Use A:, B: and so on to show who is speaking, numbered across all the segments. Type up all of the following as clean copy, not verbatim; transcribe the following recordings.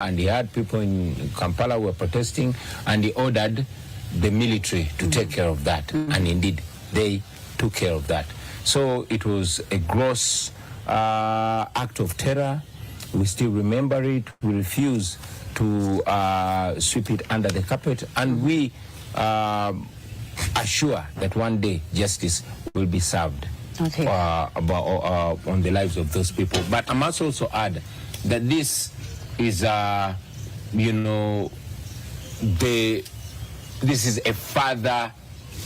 A: and he had people in Kampala who were protesting, and he ordered the military to take care of that. And indeed, they took care of that. So it was a gross act of terror. We still remember it. We refuse to sweep it under the carpet, and we are sure that one day justice will be served on the lives of those people. But I must also add that this is, this is a further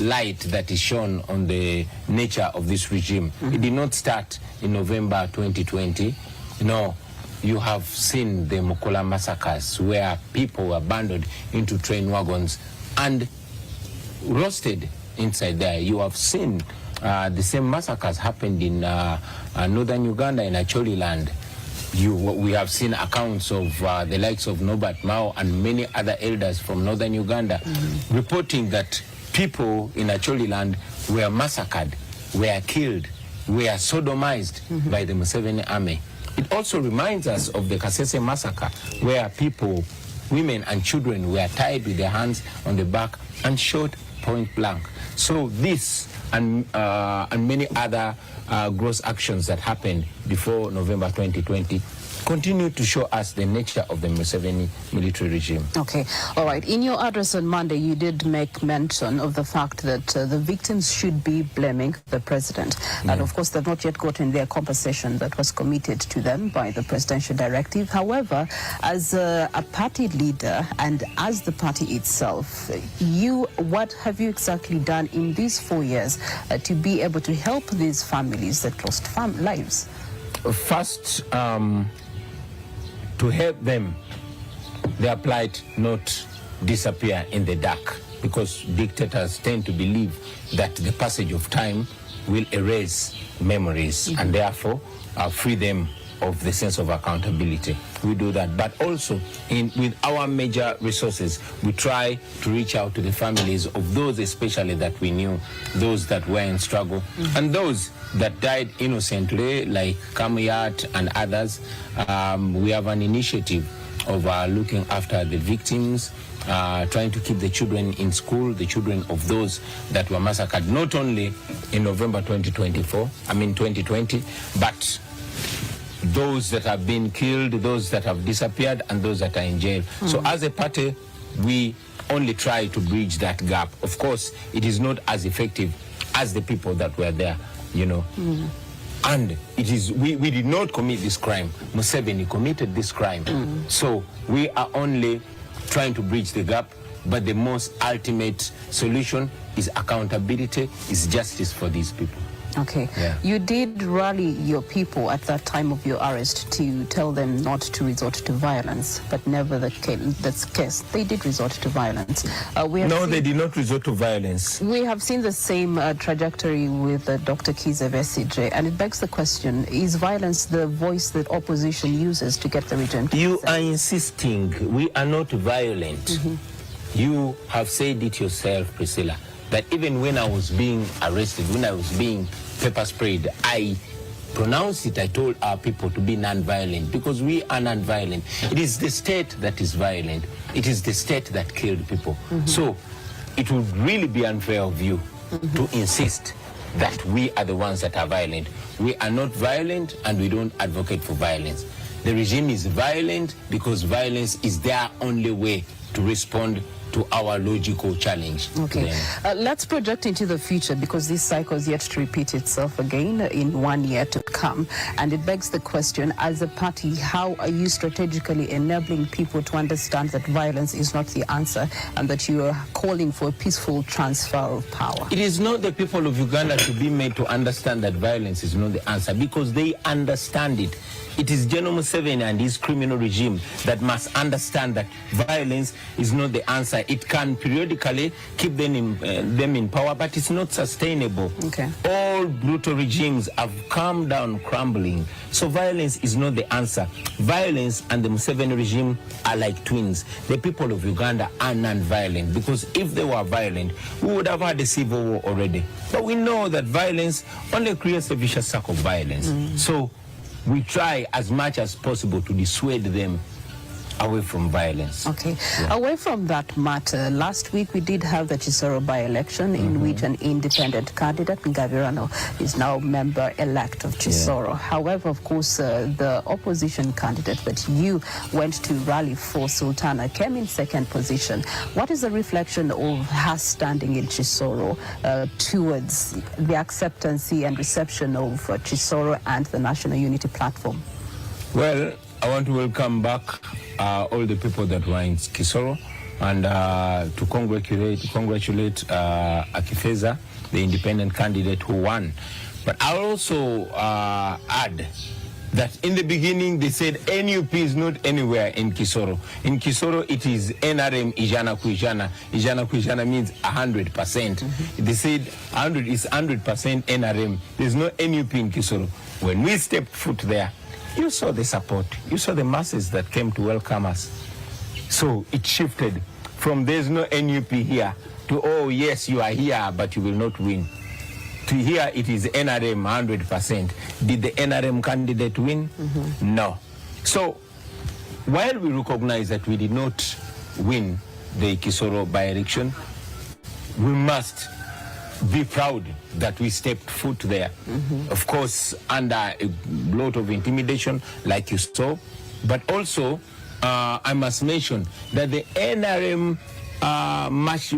A: light that is shown on the nature of this regime. It did not start in November 2020. No, you have seen the Mukola massacres where people were abandoned into train wagons and roasted inside there. You have seen the same massacres happened in northern Uganda, in Acholi land. We have seen accounts of the likes of Norbert Mao and many other elders from northern Uganda reporting that people in Acholi land were massacred, were killed, were sodomized by the Museveni army. It also reminds us of the Kasese massacre, where people, women and children were tied with their hands on the back and shot point blank. So this and many other gross actions that happened before November 2020 continue to show us the nature of the Museveni military regime.
B: Okay, all right. In your address on Monday, you did make mention of the fact that the victims should be blaming the president. And of course, they've not yet gotten their compensation that was committed to them by the presidential directive. However, as a party leader and as the party itself, what have you exactly done in these 4 years to be able to help these families that lost lives?
A: First, to help them, their plight not disappear in the dark, because dictators tend to believe that the passage of time will erase memories and therefore free them of the sense of accountability. We do that, but also with our major resources, we try to reach out to the families of those especially that we knew, those that were in struggle, and those that died innocently, like Kamuyat and others. We have an initiative of looking after the victims, trying to keep the children in school, the children of those that were massacred, not only in November 2020, but those that have been killed, those that have disappeared, and those that are in jail. So as a party, we only try to bridge that gap. Of course, it is not as effective as the people that were there, And it is, we did not commit this crime. Museveni committed this crime. So we are only trying to bridge the gap, but the most ultimate solution is accountability, is justice for these people.
B: Okay. Yeah. You did rally your people at that time of your arrest to tell them not to resort to violence, but never that's the case. They did resort to violence.
A: They did not resort to violence.
B: We have seen the same trajectory with Dr. Kizza Besigye, and it begs the question, is violence the voice that opposition uses to get the regime to
A: You are insisting we are not violent. You have said it yourself, Priscilla, that even when I was being arrested, when I was being pepper sprayed, I pronounced it, I told our people to be non-violent, because we are non-violent. It is the state that is violent. It is the state that killed people. So it would really be unfair of you to insist that we are the ones that are violent. We are not violent, and we don't advocate for violence. The regime is violent because violence is their only way to respond to our logical challenge.
B: Okay, let's project into the future, because this cycle is yet to repeat itself again in 1 year to come. And it begs the question, as a party, how are you strategically enabling people to understand that violence is not the answer, and that you are calling for a peaceful transfer of power?
A: It is not the people of Uganda to be made to understand that violence is not the answer, because they understand it. It is General Museveni and his criminal regime that must understand that violence is not the answer. It can periodically keep them in power, but it's not sustainable.
B: Okay.
A: All brutal regimes have come down crumbling. So violence is not the answer. Violence and the Museveni regime are like twins. The people of Uganda are non-violent, because if they were violent, we would have had a civil war already. But we know that violence only creates a vicious circle of violence. So we try as much as possible to dissuade them away from violence.
B: Okay. Yeah. Away from that matter, last week we did have the Chisoro by-election in which an independent candidate, Ngavirano, is now member-elect of Chisoro. Yeah. However, of course, the opposition candidate that you went to rally for, Sultana, came in second position. What is the reflection of her standing in Chisoro towards the acceptance and reception of Chisoro and the National Unity Platform?
A: Well, I want to welcome back all the people that were in Kisoro and to congratulate Akifeza, the independent candidate who won. But I'll also add that in the beginning they said NUP is not anywhere in Kisoro. In Kisoro it is NRM Ijana Kuijana. Ijana Kuijana means 100%. They said 100 is 100% NRM. There's no NUP in Kisoro. When we stepped foot there, you saw the support. You saw the masses that came to welcome us. So it shifted from there's no NUP here to, oh, yes, you are here, but you will not win. To here, it is NRM 100%. Did the NRM candidate win? No. So while we recognize that we did not win the Kisoro by-election, we must be proud that we stepped foot there. Of course, under a lot of intimidation, like you saw, but also I must mention that the NRM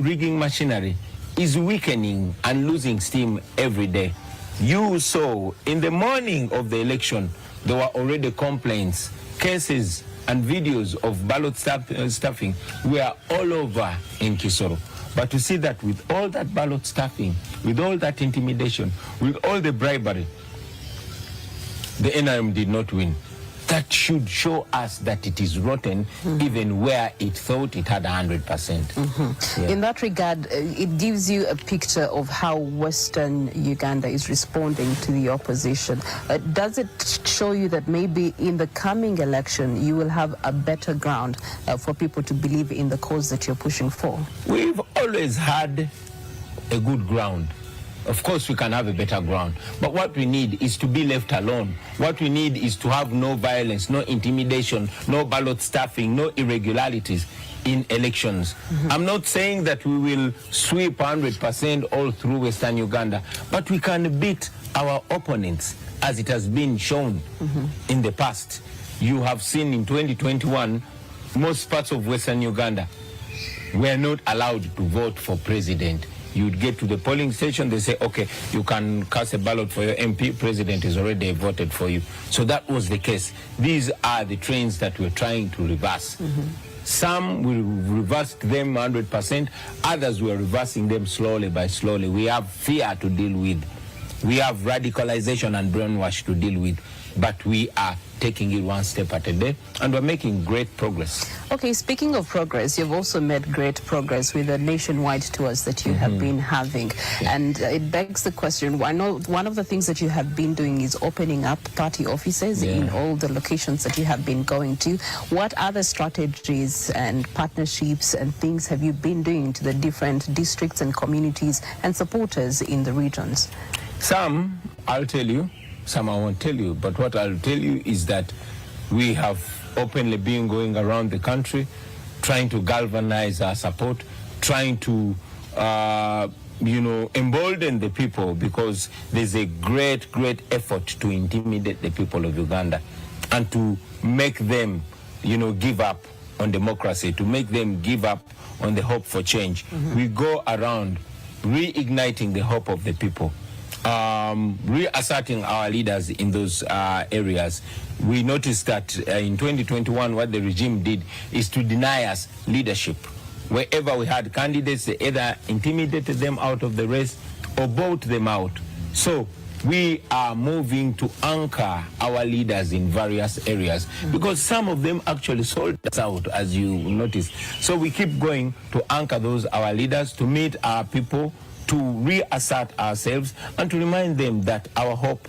A: rigging machinery is weakening and losing steam every day. You saw in the morning of the election, there were already complaints, cases, and videos of ballot stuffing were all over in Kisoro. But to see that with all that ballot stuffing, with all that intimidation, with all the bribery, the NRM did not win. That should show us that it is rotten, even where it thought it had 100%.
B: In that regard, it gives you a picture of how Western Uganda is responding to the opposition. Does it show you that maybe in the coming election, you will have a better ground for people to believe in the cause that you're pushing for?
A: We've always had a good ground. Of course, we can have a better ground. But what we need is to be left alone. What we need is to have no violence, no intimidation, no ballot stuffing, no irregularities in elections. I'm not saying that we will sweep 100% all through Western Uganda, but we can beat our opponents, as it has been shown in the past. You have seen in 2021, most parts of Western Uganda were not allowed to vote for president. You'd get to the polling station, they say, okay, you can cast a ballot for your MP, president is already voted for you. So that was the case. These are the trends that we're trying to reverse. Some we reversed them 100%, others we're reversing them slowly by slowly. We have fear to deal with. We have radicalization and brainwash to deal with, but we are taking it one step at a day, and we're making great progress.
B: Okay, speaking of progress, you've also made great progress with the nationwide tours that you have been having. And it begs the question, I know one of the things that you have been doing is opening up party offices in all the locations that you have been going to. What other strategies and partnerships and things have you been doing to the different districts and communities and supporters in the regions?
A: Some, I'll tell you, some I won't tell you, but what I'll tell you is that we have openly been going around the country, trying to galvanize our support, trying to, embolden the people, because there's a great, great effort to intimidate the people of Uganda and to make them, give up on democracy, to make them give up on the hope for change. We go around reigniting the hope of the people. Reasserting our leaders in those areas. We noticed that in 2021 what the regime did is to deny us leadership. Wherever we had candidates, they either intimidated them out of the race or bought them out. So we are moving to anchor our leaders in various areas, because some of them actually sold us out, as you noticed. So we keep going to anchor our leaders, to meet our people, to reassert ourselves, and to remind them that our hope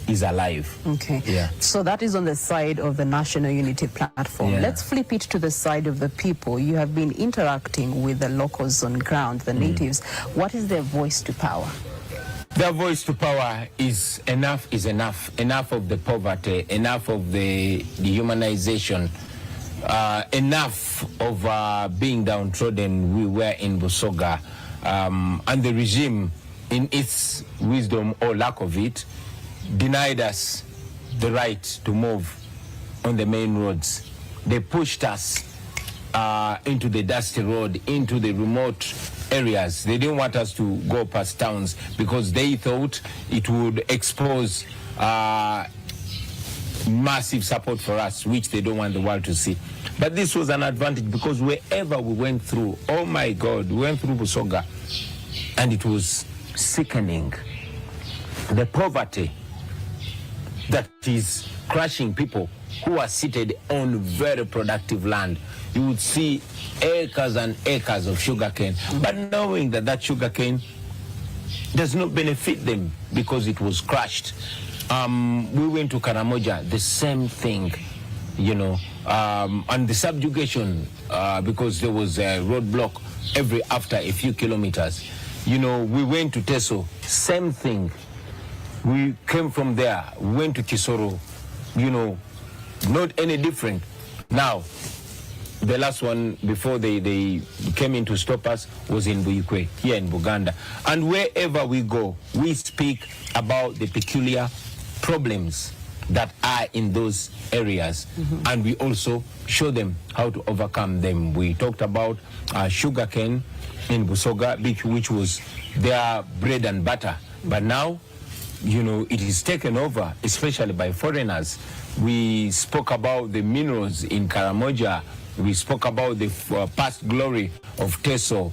A: is alive.
B: Okay. Yeah. So that is on the side of the National Unity Platform. Yeah. Let's flip it to the side of the people. You have been interacting with the locals on ground, the natives. What is their voice to power?
A: Their voice to power is enough is enough. Enough of the poverty, enough of the dehumanization. enough of being downtrodden. We were in Busoga, and the regime, in its wisdom or lack of it, denied us the right to move on the main roads. They pushed us into the dusty road, into the remote areas. They didn't want us to go past towns because they thought it would expose massive support for us, which they don't want the world to see. But this was an advantage because wherever we went through, oh my God, we went through Busoga, and it was sickening. The poverty that is crushing people who are seated on very productive land. You would see acres and acres of sugarcane, but knowing that that sugarcane does not benefit them because it was crushed. We went to Karamoja, the same thing, you know, and the subjugation, because there was a roadblock after a few kilometers. You know, we went to Teso, same thing. We came from there, went to Kisoro, you know, not any different. Now, the last one before they came in to stop us was in Buyikwe, here in Buganda. And wherever we go, we speak about the peculiar problems that are in those areas, and we also show them how to overcome them. We talked about sugarcane in Busoga, which was their bread and butter, but now, you know, it is taken over, especially by foreigners. We spoke about the minerals in Karamoja. We spoke about the past glory of Teso.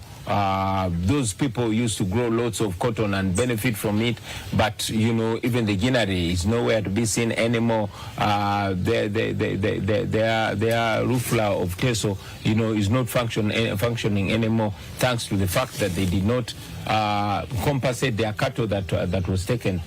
A: Those people used to grow lots of cotton and benefit from it, but you know, even the Guinea is nowhere to be seen anymore. Their rufla of Teso, you know, is not functioning anymore, thanks to the fact that they did not compensate their cattle that was taken.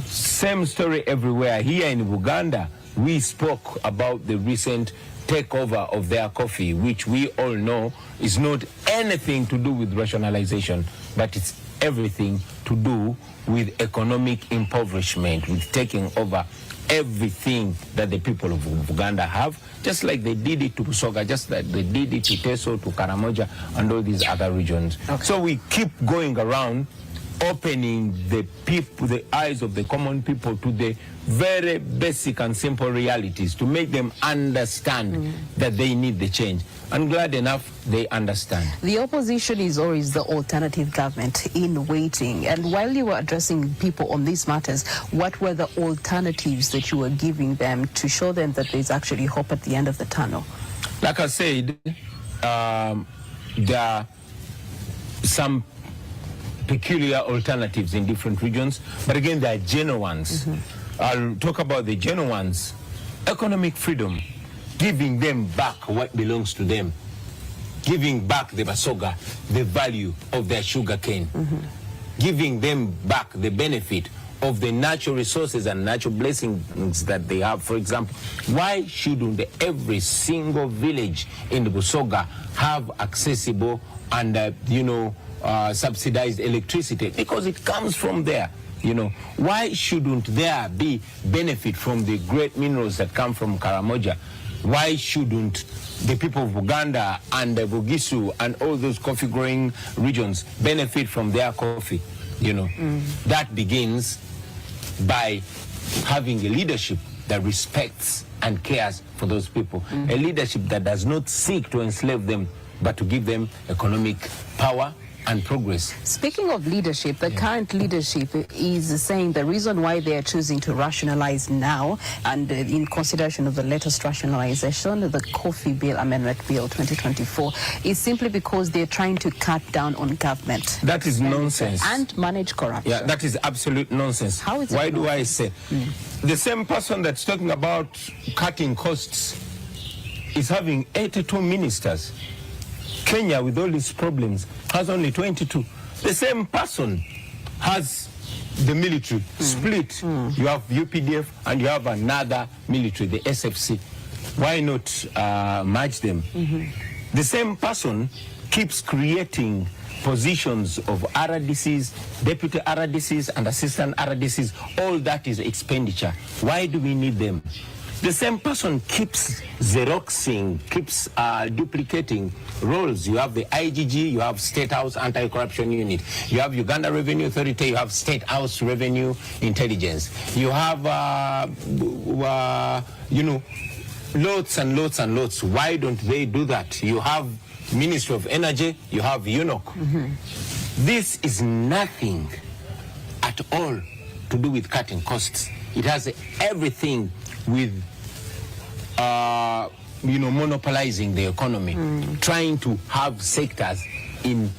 A: Same story everywhere. Here in Uganda, we spoke about the recent takeover of their coffee, which we all know is not anything to do with rationalization, but it's everything to do with economic impoverishment, with taking over everything that the people of Uganda have, just like they did it to Busoga, just like they did it to Teso, to Karamoja, and all these other regions. Okay. So we keep going around, opening the eyes of the common people to the very basic and simple realities, to make them understand that they need the change. And glad enough, they understand.
B: The opposition is always the alternative government in waiting. And while you were addressing people on these matters, what were the alternatives that you were giving them to show them that there's actually hope at the end of the tunnel?
A: Like I said, there are some peculiar alternatives in different regions, but again, they are genuine ones. I'll talk about the genuine ones. Economic freedom, giving them back what belongs to them, giving back the Basoga the value of their sugar cane, giving them back the benefit of the natural resources and natural blessings that they have. For example, why shouldn't every single village in the Busoga have accessible and subsidized electricity? Because it comes from there. You know, why shouldn't there be benefit from the great minerals that come from Karamoja? Why shouldn't the people of Uganda and Bugisu and all those coffee growing regions benefit from their coffee? You know, that begins by having a leadership that respects and cares for those people. A leadership that does not seek to enslave them, but to give them economic power and progress.
B: Speaking of leadership, the current leadership is saying the reason why they are choosing to rationalize now, and in consideration of the latest rationalization, the Coffee Bill Amendment Bill 2024, is simply because they're trying to cut down on government.
A: That is nonsense.
B: And manage corruption.
A: Yeah, that is absolute nonsense.
B: How is
A: Why
B: it
A: do I
B: nonsense?
A: say? The same person that's talking about cutting costs is having 82 ministers. Kenya, with all its problems, has only 22. The same person has the military split. You have UPDF and you have another military, the SFC. Why not merge them? The same person keeps creating positions of RDCs, deputy RDCs, and assistant RDCs. All that is expenditure. Why do we need them? The same person keeps xeroxing, keeps duplicating roles. You have the IGG, you have State House Anti-Corruption Unit, you have Uganda Revenue Authority, you have State House Revenue Intelligence, you have, lots and lots and lots. Why don't they do that? You have Ministry of Energy, you have UNOC. This is nothing at all to do with cutting costs. It has everything with monopolizing the economy, trying to have sectors in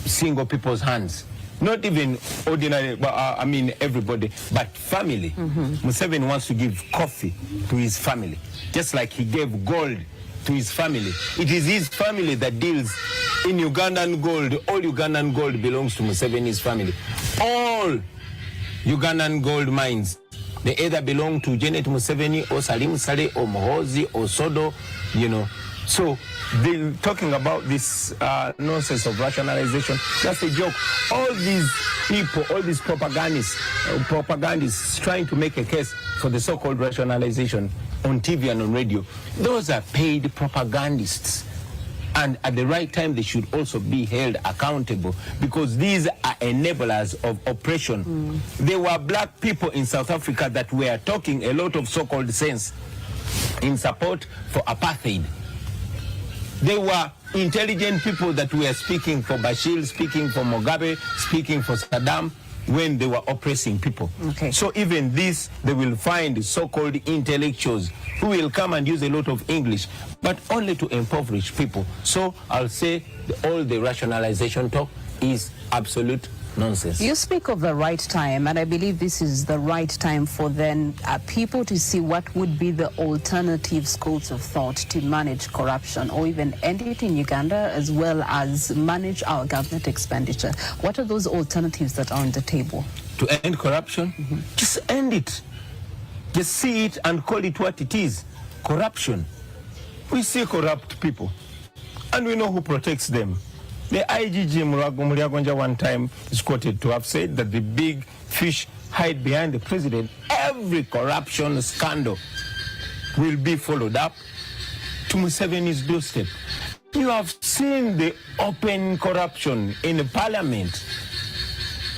A: single people's hands. Not even ordinary, everybody, but family. Museveni wants to give coffee to his family, just like he gave gold to his family. It is his family that deals in Ugandan gold. All Ugandan gold belongs to Museveni's family. All Ugandan gold mines, they either belong to Janet Museveni or Salim Saleh or Mohozi or Sodo, So they're talking about this nonsense of rationalization. That's a joke. All these people, all these propagandists trying to make a case for the so-called rationalization on TV and on radio, those are paid propagandists. And at the right time, they should also be held accountable, because these are enablers of oppression. There were black people in South Africa that were talking a lot of so-called sense in support for apartheid. There were intelligent people that were speaking for Bashir, speaking for Mugabe, speaking for Saddam, when they were oppressing people.
B: Okay.
A: So even this, they will find so-called intellectuals who will come and use a lot of English, but only to impoverish people. So I'll say all the rationalization talk is absolute nonsense.
B: You speak of the right time, and I believe this is the right time for then people to see what would be the alternative schools of thought to manage corruption, or even end it in Uganda, as well as manage our government expenditure. What are those alternatives that are on the table?
A: To end corruption? Just end it. Just see it and call it what it is. Corruption. We see corrupt people, and we know who protects them. The IGG Muriagonja one time is quoted to have said that the big fish hide behind the president. Every corruption scandal will be followed up to Museveni's doorstep. You have seen the open corruption in the parliament.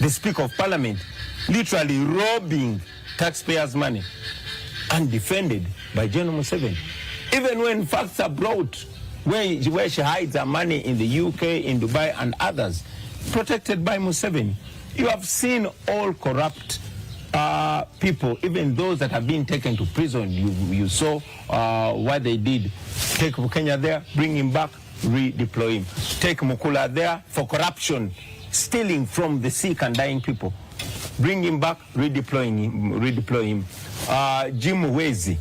A: The Speaker of Parliament literally robbing taxpayers' money, undefended by General Museveni. Even when facts are brought, where she hides her money in the UK, in Dubai, and others, protected by Museveni. You have seen all corrupt people, even those that have been taken to prison. You saw what they did. Take Kenya there, bring him back, redeploy him. Take Mukula there for corruption, stealing from the sick and dying people. Bring him back, redeploy him. Jim Wezi,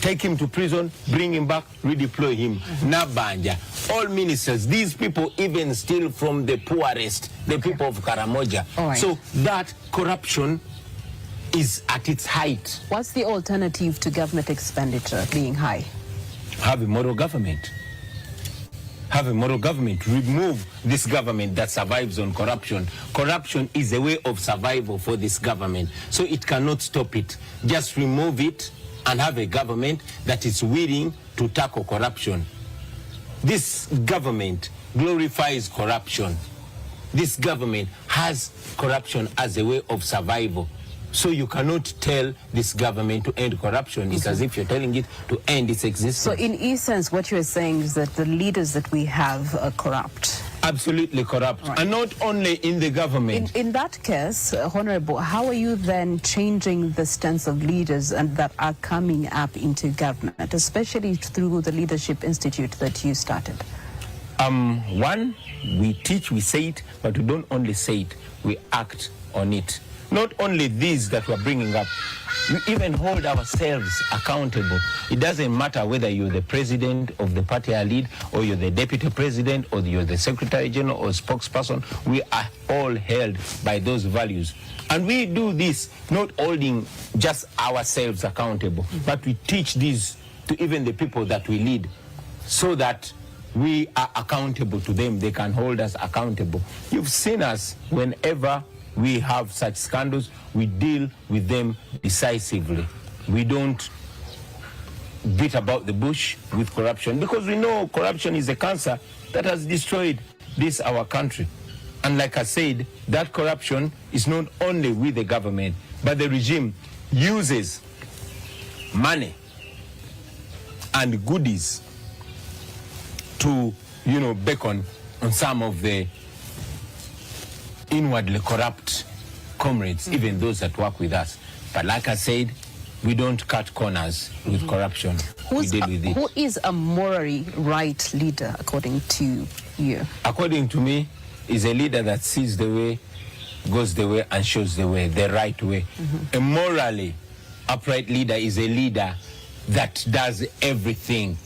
A: take him to prison, bring him back, redeploy him. Nabanja, all ministers, these people even steal from the poorest, the people of Karamoja.
B: Right.
A: So that corruption is at its height.
B: What's the alternative to government expenditure being high?
A: Have a moral government. Have a moral government. Remove this government that survives on corruption. Corruption is a way of survival for this government, so it cannot stop it. Just remove it and have a government that is willing to tackle corruption. This government glorifies corruption. This government has corruption as a way of survival. So you cannot tell this government to end corruption. It's as if you're telling it to end its existence.
B: So in essence, what you're saying is that the leaders that we have are corrupt.
A: Absolutely corrupt.
B: Right.
A: And not only in the government.
B: In that case, Honorable, how are you then changing the stance of leaders and that are coming up into government, especially through the Leadership Institute that you started?
A: One, we teach, we say it, but we don't only say it, we act on it. Not only these that we're bringing up, we even hold ourselves accountable. It doesn't matter whether you're the president of the party I lead, or you're the deputy president, or you're the secretary general or spokesperson. We are all held by those values. And we do this not holding just ourselves accountable, but we teach this to even the people that we lead, so that we are accountable to them. They can hold us accountable. You've seen us whenever we have such scandals, we deal with them decisively. We don't beat about the bush with corruption, because we know corruption is a cancer that has destroyed our country. And like I said, that corruption is not only with the government, but the regime uses money and goodies to, beckon on some of the inwardly corrupt comrades, even those that work with us. But like I said, we don't cut corners with corruption. We deal with it.
B: Who is a morally right leader, according to you?
A: According to me, is a leader that sees the way, goes the way, and shows the way, the right way. A morally upright leader is a leader that does everything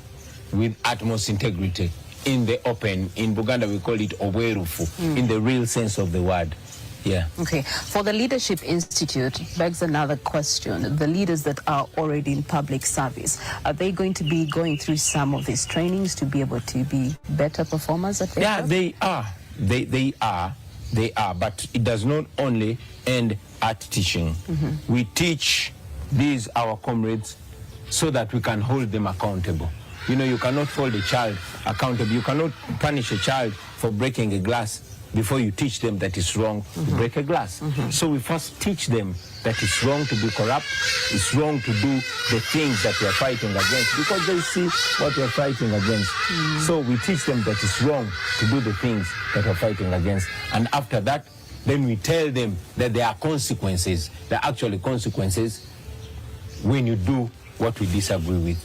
A: with utmost integrity, in the open. In Buganda, we call it obwerufu, in the real sense of the word. Yeah.
B: Okay. For the Leadership Institute, begs another question. The leaders that are already in public service, are they going to be going through some of these trainings to be able to be better performers at their job?
A: They are. They are. But it does not only end at teaching. We teach these, our comrades, so that we can hold them accountable. You cannot hold a child accountable. You cannot punish a child for breaking a glass before you teach them that it's wrong to break a glass. So we first teach them that it's wrong to be corrupt, it's wrong to do the things that we are fighting against, because they see what we are fighting against. So we teach them that it's wrong to do the things that we're fighting against. And after that, then we tell them that there are consequences, there are actually consequences when you do what we disagree with.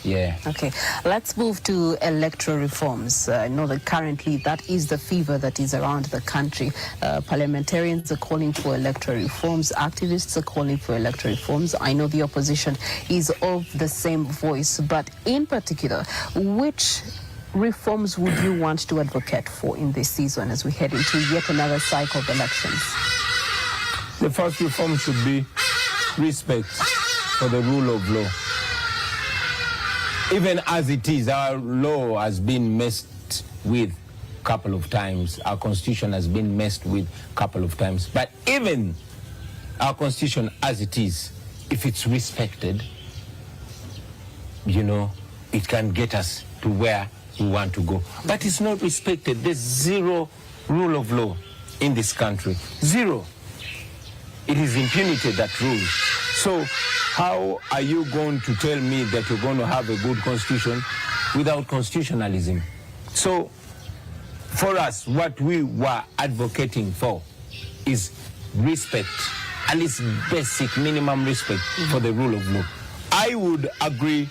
A: Yeah.
B: Okay. Let's move to electoral reforms. I know that currently that is the fever that is around the country. Parliamentarians are calling for electoral reforms. Activists are calling for electoral reforms. I know the opposition is of the same voice, but in particular, which reforms would you want to advocate for in this season as we head into yet another cycle of elections?
A: The first reform should be respect for the rule of law. Even as it is, our law has been messed with a couple of times. Our constitution has been messed with a couple of times. But even our constitution as it is, if it's respected, it can get us to where we want to go. But it's not respected. There's zero rule of law in this country. Zero. It is impunity that rules. So how are you going to tell me that you're going to have a good constitution without constitutionalism? So for us, what we were advocating for is respect, at least basic minimum respect for the rule of law. I would agree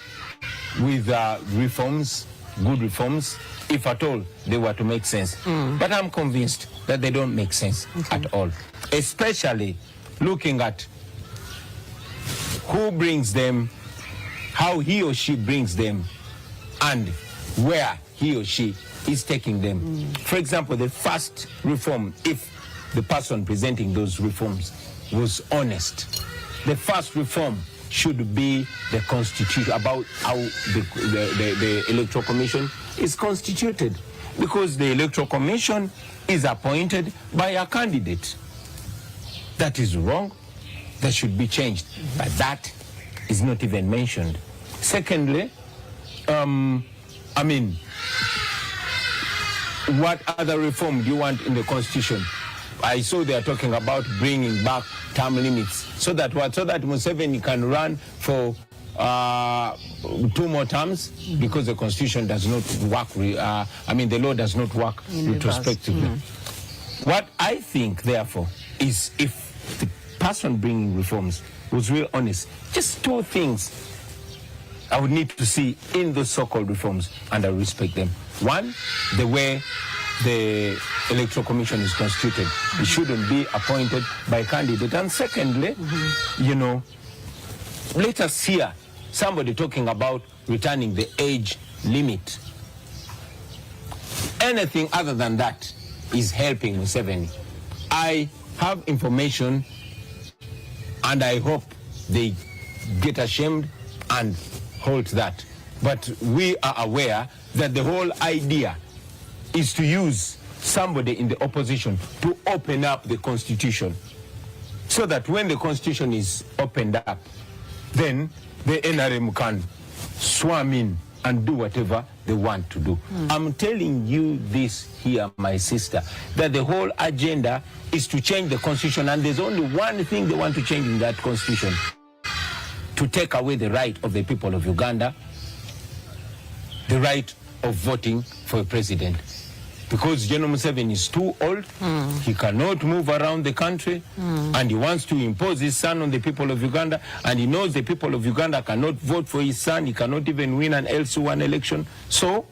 A: with reforms, good reforms, if at all they were to make sense. But I'm convinced that they don't make sense at all, especially looking at who brings them, how he or she brings them, and where he or she is taking them. For example, the first reform, if the person presenting those reforms was honest, the first reform should be the constitution, about how the Electoral Commission is constituted. Because the Electoral Commission is appointed by a candidate. That is wrong. That should be changed. But that is not even mentioned. Secondly, what other reform do you want in the Constitution? I saw they are talking about bringing back term limits. So that what? So that Museveni can run for 2 more terms, because the Constitution does not work, the law does not work retrospectively. What I think, therefore, is if the person bringing reforms was real honest, just 2 things I would need to see in those so-called reforms, and I respect them. One, the way the Electoral Commission is constituted. It shouldn't be appointed by a candidate. And secondly, let us hear somebody talking about returning the age limit. Anything other than that is helping Museveni. I have information, and I hope they get ashamed and halt that. But we are aware that the whole idea is to use somebody in the opposition to open up the Constitution, so that when the Constitution is opened up, then the NRM can swarm in and do whatever they want to do. I'm telling you this here, my sister, that the whole agenda is to change the constitution, and there's only one thing they want to change in that constitution: to take away the right of the people of Uganda, the right of voting for a president. Because General Museveni is too old, he cannot move around the country, and he wants to impose his son on the people of Uganda, and he knows the people of Uganda cannot vote for his son, he cannot even win an LC1 election. So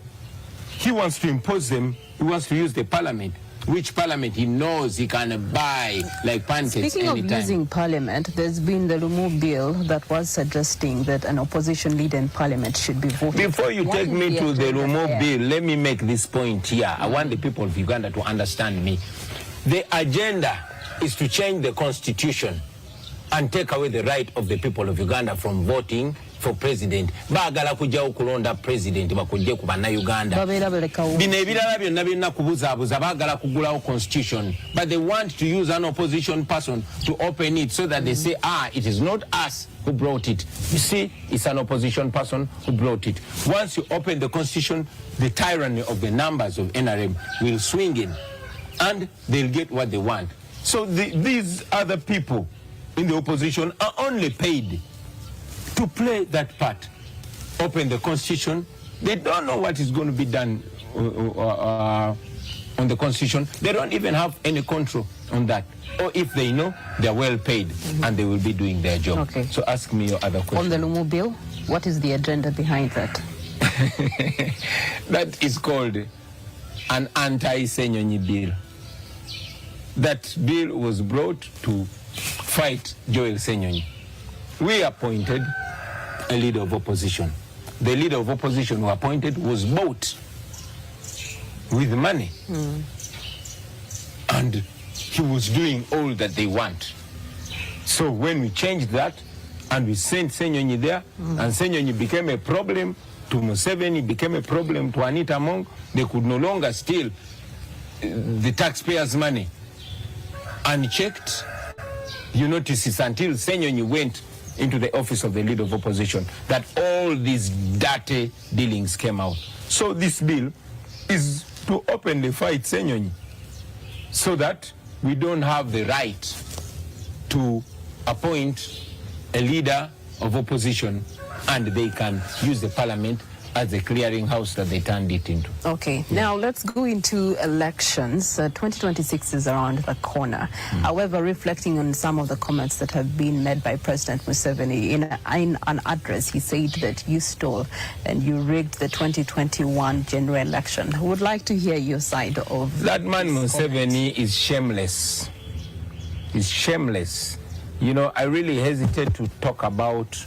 A: he wants to impose them, he wants to use the parliament, which parliament he knows he can buy like pancakes
B: Speaking
A: anytime.
B: of using parliament, there's been the Lumu bill that was suggesting that an opposition leader in parliament should be voting.
A: Before you take me to the Lumu bill, let me make this point here. I want the people of Uganda to understand me. The agenda is to change the constitution and take away the right of the people of Uganda from voting for president. Bagala kujja okulonda president bakujje ku bannayuganda. Bino ebirala byonna birina kubuzaabuza baagala kugulawo constitution, but they want to use an opposition person to open it so that they say, it is not us who brought it. You see, it's an opposition person who brought it. Once you open the constitution, the tyranny of the numbers of NRM will swing in, and they'll get what they want. So these other people in the opposition are only paid to play that part. Open the constitution. They don't know what is going to be done on the constitution. They don't even have any control on that. Or if they know, they're well paid and they will be doing their job.
B: Okay.
A: So ask me your other question.
B: On the Lumu bill, what is the agenda behind that?
A: That is called an anti-Senyonyi bill. That bill was brought to fight Joel Senyonyi. We appointed a leader of opposition. The leader of opposition who appointed was bought with money. And he was doing all that they want. So when we changed that and we sent Senyonyi there, and Senyonyi became a problem to Museveni, became a problem to Anita Mong, they could no longer steal the taxpayers' money unchecked. You notice it's until Senyonyi went into the office of the leader of opposition that all these dirty dealings came out. So this bill is to open the fight, Senyonyi, so that we don't have the right to appoint a leader of opposition and they can use the parliament as a clearinghouse that they turned it into.
B: Okay, now let's go into elections. 2026 is around the corner. However, reflecting on some of the comments that have been made by President Museveni in an address, he said that you stole and you rigged the 2021 general election. I would like to hear your side of
A: that man. Museveni is shameless. He's shameless. You know, I really hesitate to talk about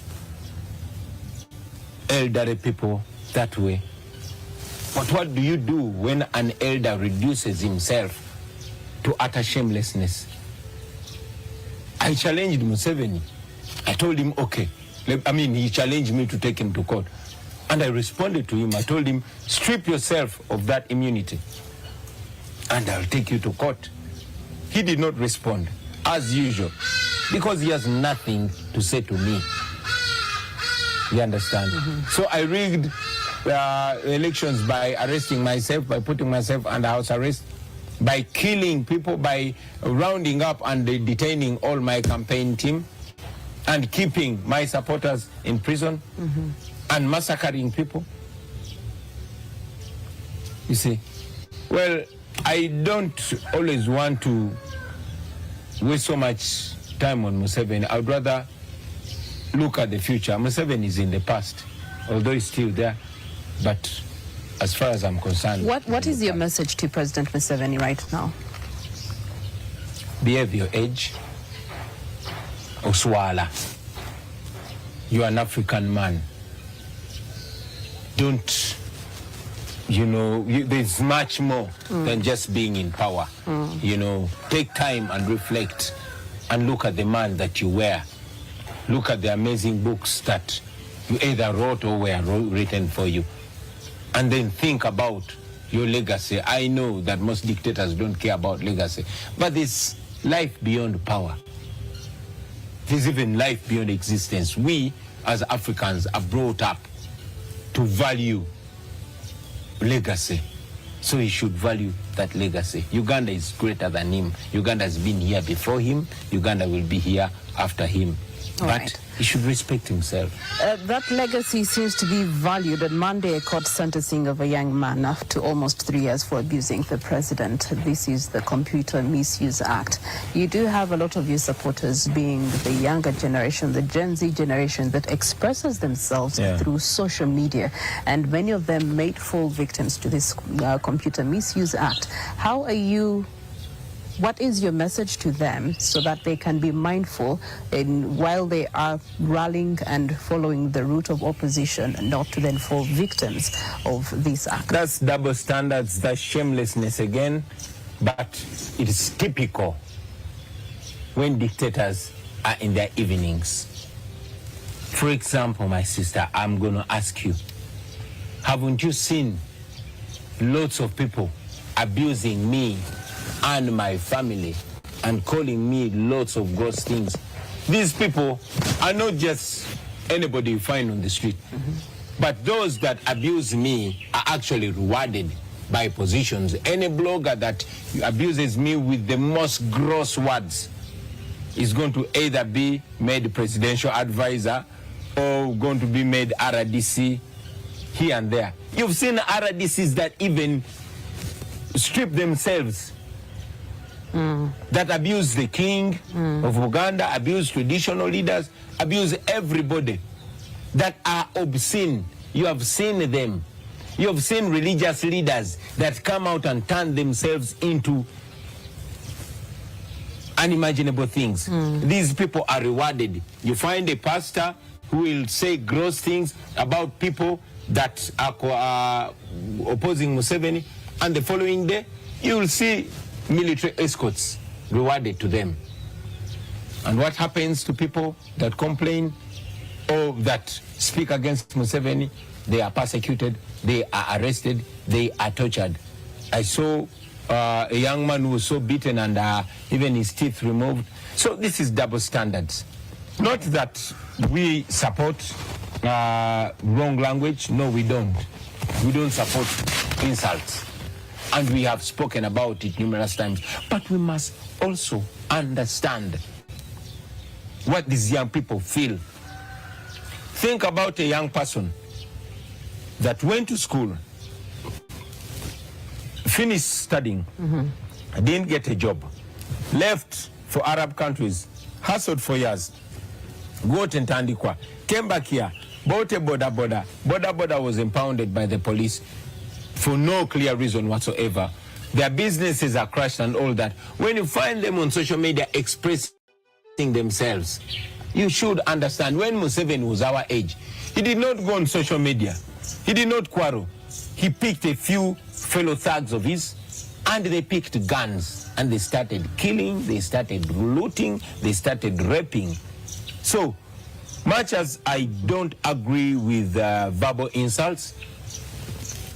A: elderly people that way. But what do you do when an elder reduces himself to utter shamelessness? I challenged Museveni. I told him, okay. I mean, he challenged me to take him to court. And I responded to him. I told him, strip yourself of that immunity and I'll take you to court. He did not respond, as usual, because he has nothing to say to me. You understand? So I rigged elections by arresting myself, by putting myself under house arrest, by killing people, by rounding up and detaining all my campaign team, and keeping my supporters in prison, and massacring people. You see? Well, I don't always want to waste so much time on Museveni. I would rather look at the future. Museveni is in the past, although he's still there. But as far as I'm concerned...
B: What is your message to President Museveni right now?
A: Behave your age. Oswala. You are an African man. Don't, you know, there's much more than just being in power. You know, take time and reflect and look at the man that you were. Look at the amazing books that you either wrote or were written for you. And then think about your legacy. I know that most dictators don't care about legacy, but there's life beyond power. There's even life beyond existence. We, as Africans, are brought up to value legacy. So he should value that legacy. Uganda is greater than him. Uganda has been here before him. Uganda will be here after him.
B: All
A: but
B: right.
A: he should respect himself.
B: That legacy seems to be valued. On Monday, a court sentencing of a young man to almost 3 years for abusing the president. This is the Computer Misuse Act. You do have a lot of your supporters being the younger generation, the Gen Z generation that expresses themselves through social media. And many of them made fall victims to this Computer Misuse Act. How are you... What is your message to them so that they can be mindful while they are rallying and following the route of opposition and not to then fall victims of this act?
A: That's double standards, that's shamelessness again, but it is typical when dictators are in their evenings. For example, my sister, I'm going to ask you, haven't you seen lots of people abusing me and my family and calling me lots of gross things? These people are not just anybody you find on the street, but those that abuse me are actually rewarded by positions. Any blogger that abuses me with the most gross words is going to either be made presidential advisor or going to be made RDC here and there. You've seen RDCs that even strip themselves, that abuse the king of Uganda, abuse traditional leaders, abuse everybody, that are obscene. You have seen them. You have seen religious leaders that come out and turn themselves into unimaginable things. These people are rewarded. You find a pastor who will say gross things about people that are opposing Museveni, and the following day you will see military escorts rewarded to them. And what happens to people that complain or that speak against Museveni? They are persecuted, they are arrested, they are tortured. I saw a young man who was so beaten and even his teeth removed. So this is double standards. Not that we support wrong language. No, we don't. We don't support insults. And we have spoken about it numerous times. But we must also understand what these young people feel. Think about a young person that went to school, finished studying, didn't get a job, left for Arab countries, hustled for years, got in Tandikwa, came back here, bought a boda. Boda was impounded by the police for no clear reason whatsoever. Their businesses are crushed and all that. When you find them on social media expressing themselves, you should understand when Museveni was our age, he did not go on social media. He did not quarrel. He picked a few fellow thugs of his and they picked guns and they started killing, they started looting, they started raping. So much as I don't agree with verbal insults,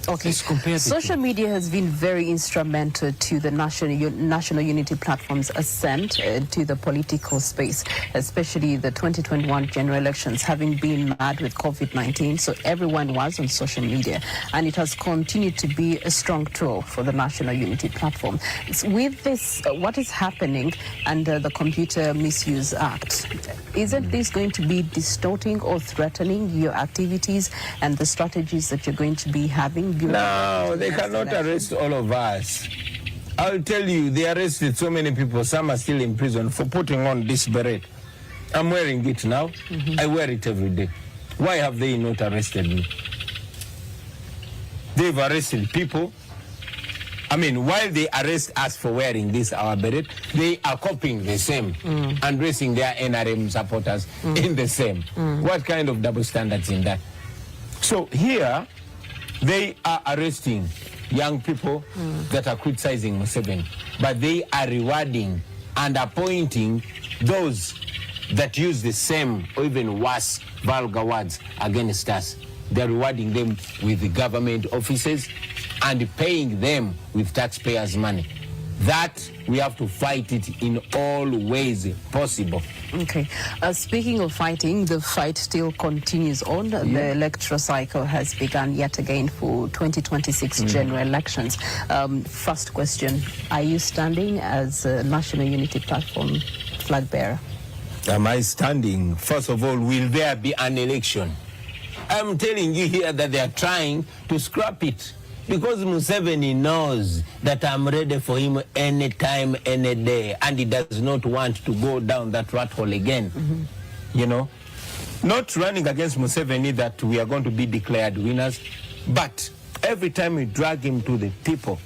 B: okay. Social media has been very instrumental to the National Unity Platform's ascent to the political space, especially the 2021 general elections, having been mad with COVID-19. So everyone was on social media, and it has continued to be a strong tool for the National Unity Platform. With this, what is happening under the Computer Misuse Act? Isn't this going to be distorting or threatening your activities and the strategies that you're going to be having?
A: No, they cannot arrest all of us. I'll tell you, they arrested so many people. Some are still in prison for putting on this beret. I'm wearing it now. I wear it every day. Why have they not arrested me? They've arrested people. I mean, while they arrest us for wearing this, our beret, they are copying the same and dressing their NRM supporters in the same. What kind of double standards in that? So here, they are arresting young people that are criticizing Museveni, but they are rewarding and appointing those that use the same or even worse vulgar words against us. They're rewarding them with the government offices and paying them with taxpayers' money. That we have to fight it in all ways possible.
B: Okay. Speaking of fighting, the fight still continues on. Yeah. The electoral cycle has begun yet again for 2026 general elections. First question, are you standing as a National Unity Platform flag bearer?
A: Am I standing? First of all, will there be an election? I'm telling you here that they are trying to scrap it. Because Museveni knows that I'm ready for him anytime, any day, and he does not want to go down that rat hole again. You know, not running against Museveni that we are going to be declared winners, but every time we drag him to the people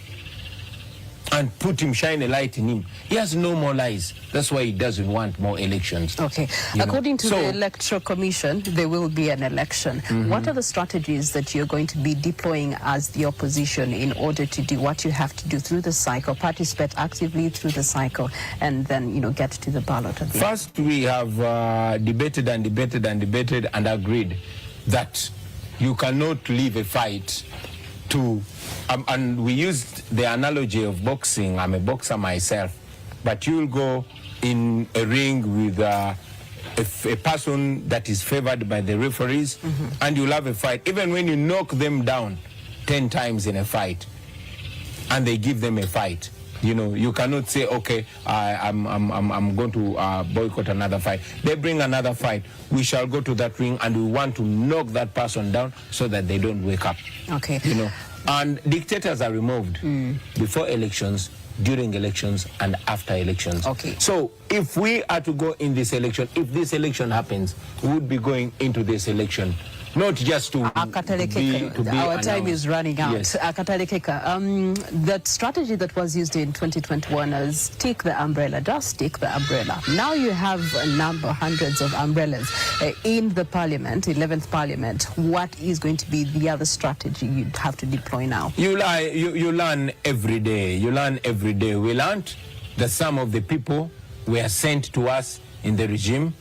A: and put him, shine a light in him, he has no more lies. That's why he doesn't want more elections.
B: Okay. According to the Electoral Commission, there will be an election. What are the strategies that you're going to be deploying as the opposition in order to do what you have to do through the cycle, participate actively through the cycle, and then, you know, get to the ballot?
A: First, we have debated and debated and debated and agreed that you cannot leave a fight to, and we used the analogy of boxing. I'm a boxer myself, but you'll go in a ring with a person that is favored by the referees, and you'll have a fight. Even when you knock them down 10 times in a fight, and they give them a fight, you know, you cannot say, okay, I'm going to boycott another fight. They bring another fight. We shall go to that ring, and we want to knock that person down so that they don't wake up.
B: Okay.
A: You know, and dictators are removed before elections, during elections, and after elections.
B: Okay.
A: So if we are to go in this election, if this election happens, we would be going into this election not just to be
B: our time is running out.
A: Yes.
B: That strategy that was used in 2021 is take the umbrella, just take the umbrella. Now you have a number, hundreds of umbrellas in the parliament, 11th parliament. What is going to be the other strategy you have to deploy now? You
A: learn every day. You learn every day. We learned that some of the people were sent to us in the regime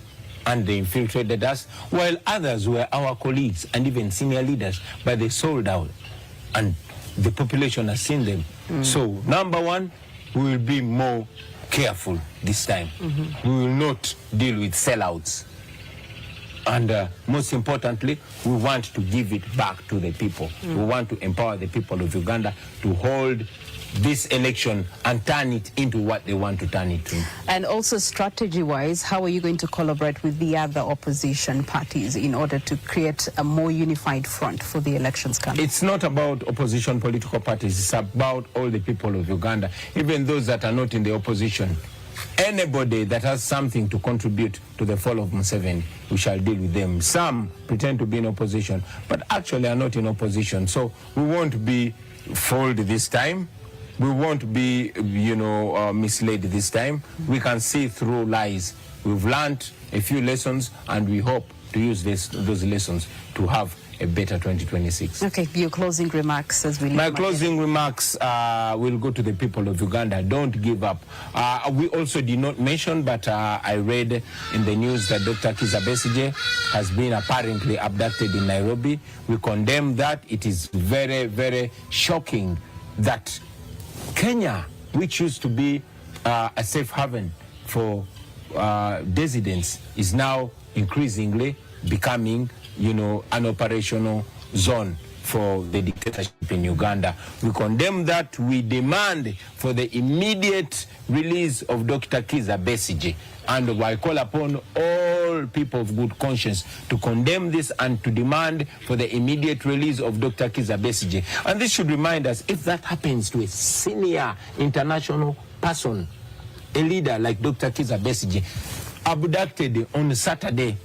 A: and they infiltrated us, while others were our colleagues and even senior leaders, but they sold out, and the population has seen them. So, number one, we will be more careful this time. We will not deal with sellouts. And most importantly, we want to give it back to the people. We want to empower the people of Uganda to hold this election and turn it into what they want to turn it to.
B: And also strategy-wise, how are you going to collaborate with the other opposition parties in order to create a more unified front for the elections coming?
A: It's not about opposition political parties. It's about all the people of Uganda, even those that are not in the opposition. Anybody that has something to contribute to the fall of Museveni, we shall deal with them. Some pretend to be in opposition, but actually are not in opposition. So we won't be fooled this time. We won't be, you know, misled this time. We can see through lies. We've learned a few lessons, and we hope to use those lessons to have a better 2026.
B: Okay, your closing remarks as we leave.
A: My closing remarks will go to the people of Uganda. Don't give up. We also did not mention, but I read in the news that Dr. Kizza Besigye has been apparently abducted in Nairobi. We condemn that. It is very, very shocking that Kenya, which used to be a safe haven for dissidents, is now increasingly becoming, you know, an operational zone for the dictatorship in Uganda. We condemn that. We demand for the immediate release of Dr. Kizza Besigye. And I call upon all people of good conscience to condemn this and to demand for the immediate release of Dr. Kizza Besigye. And this should remind us, if that happens to a senior international person, a leader like Dr. Kizza Besigye, abducted on Saturday,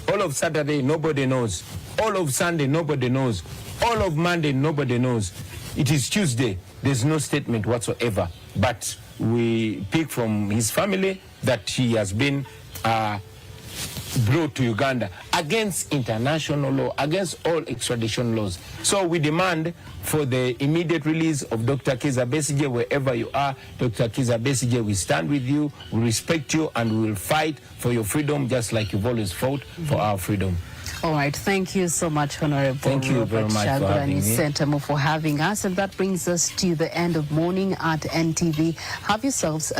A: all of Saturday, nobody knows. All of Sunday, nobody knows. All of Monday, nobody knows. It is Tuesday. There's no statement whatsoever. But we pick from his family that he has been brought to Uganda against international law, against all extradition laws. So we demand for the immediate release of Dr. Kizza Besigye wherever you are. Dr. Kizza Besigye, we stand with you, we respect you, and we will fight for your freedom just like you've always fought for our freedom.
B: All right. Thank you so much, Honorable
A: Thank you very much for having me.
B: Sentamo, for having us. And that brings us to the end of Morning at NTV. Have yourselves a